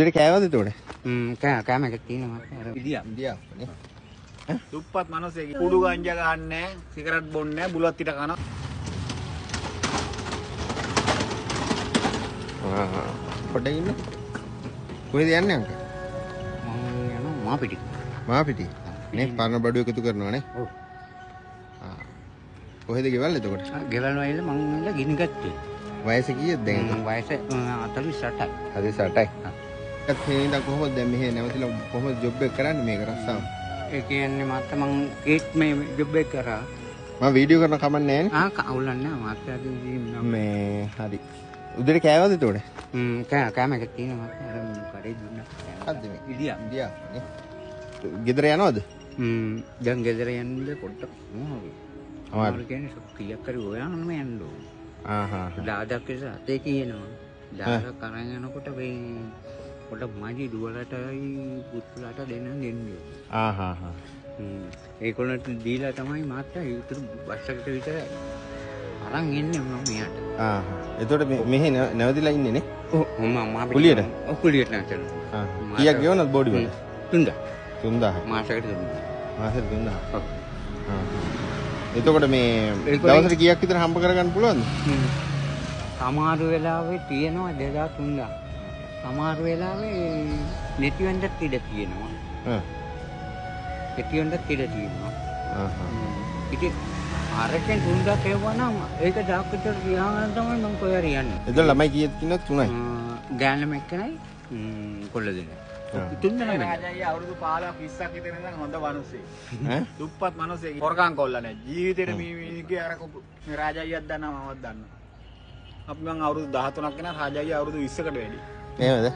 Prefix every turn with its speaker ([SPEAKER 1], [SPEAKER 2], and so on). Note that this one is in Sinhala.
[SPEAKER 1] ඉතින් කෑවද එතකොට?
[SPEAKER 2] කෑම එකක් තියෙනවා අර
[SPEAKER 1] ඉන්දියාව නේ.
[SPEAKER 3] දුප්පත් මිනිස්සෙක් කුඩු ගංජා ගන්න නැහැ, සිගරට් බොන්නේ නැහැ, බුලත් පිට කනවා.
[SPEAKER 1] පොඩ්ඩක් ඉන්න. කොහෙද යන්නේ අංක?
[SPEAKER 2] මම යනවා මාපිටි.
[SPEAKER 1] මාපිටි. නේ පරණ බඩුව එකතු කරනවා නේ.
[SPEAKER 2] ඔව්.
[SPEAKER 1] කොහෙද ගෙවල් එතකොට?
[SPEAKER 2] ගෙවල් වල මම ඉඳලා ගිනි ගත්තේ.
[SPEAKER 1] වයස කීයද දැන්?
[SPEAKER 2] වයස 48යි.
[SPEAKER 1] හරි 8යි. ඒත් හේඳ කොහොමද දැන් මෙහෙ නැවතිලා කොහොමද ජොබ් එක කරන්නේ මේක රස්සාව?
[SPEAKER 2] ඒ කියන්නේ මාත් මං කේක් මේ ජොබ් එක කරා.
[SPEAKER 1] මම වීඩියෝ කරන කමන්නේ නැහැ නේ.
[SPEAKER 2] අවුලක් නැහැ මාත්
[SPEAKER 1] මේ හරි. උදේට කෑවද එතකොට?
[SPEAKER 2] කෑම එකක් තියෙනවා අර කඩේ දුන්නා.
[SPEAKER 1] මොකද්ද මේ? ඉන්දියාව නේ. ගෙදර යනවද?
[SPEAKER 2] දැන් ගෙදර යන්නේ පොඩ්ඩක් මොනවද?
[SPEAKER 1] අමාරු.
[SPEAKER 2] කියන්නේ කීයක් හරි හොයන්න යන්න ඕන. දාදක් ඉත අතේ කියනවා. දාදක් අරන් යනකොට මේ පොඩ්ඩක් මජි දුවලටයි පුතුලට දෙන්නේ. ඒකොල්ලන්ට දීලා තමයි මාත්‍යා ඊටු බස් එකට විතර අරන් එන්නේ මම මෙයාට.
[SPEAKER 1] එතකොට මෙහෙ නැවතිලා ඉන්නේ නේ?
[SPEAKER 2] ඔව් මම
[SPEAKER 1] කුලියට?
[SPEAKER 2] ඔව් කුලියට නැතන.
[SPEAKER 1] කීයක් ගෙවනද බෝඩි වල?
[SPEAKER 2] 3000. මාසෙකට 3000.
[SPEAKER 1] මාසෙට 3000. ඔව්. එතකොට මේ දවසට කීයක් විතර හම්බ කරගන්න පුළුවන්ද?
[SPEAKER 2] සමහර වෙලාවෙ තියෙනවා 2000 3000. සමහර වෙලාවෙ නැති වෙන්නත් ඉඩ තියෙනවා. නැති වෙන්නත් ඉඩ තියෙනවා. ඉතින් අරකින් 3000 කියවනම් ඒක ඩාක් විතර ගියාම තමයි මම කොහේ හරි යන්නේ.
[SPEAKER 1] එතකොට ළමයි කීයක් ඉන්නවද? 3යි.
[SPEAKER 2] ගෑනම එක්කනයි කොල්ල දෙන්න. තුන්දෙනා වෙන්නේ.
[SPEAKER 3] රාජායි අවුරුදු 15 20ක් විතර ඉඳන් හොඳ මිනිස්සෙක්. දුප්පත් මිනිස්සෙක්. හොරකම් කොල්ල නැහැ. ජීවිතේට මේ අර රාජායියක් දන්නවා මමත් දන්නවා. අපි මං අවුරුදු 13ක් වෙනා රාජායි අවුරුදු 20කට වැඩි.
[SPEAKER 1] එහෙමද?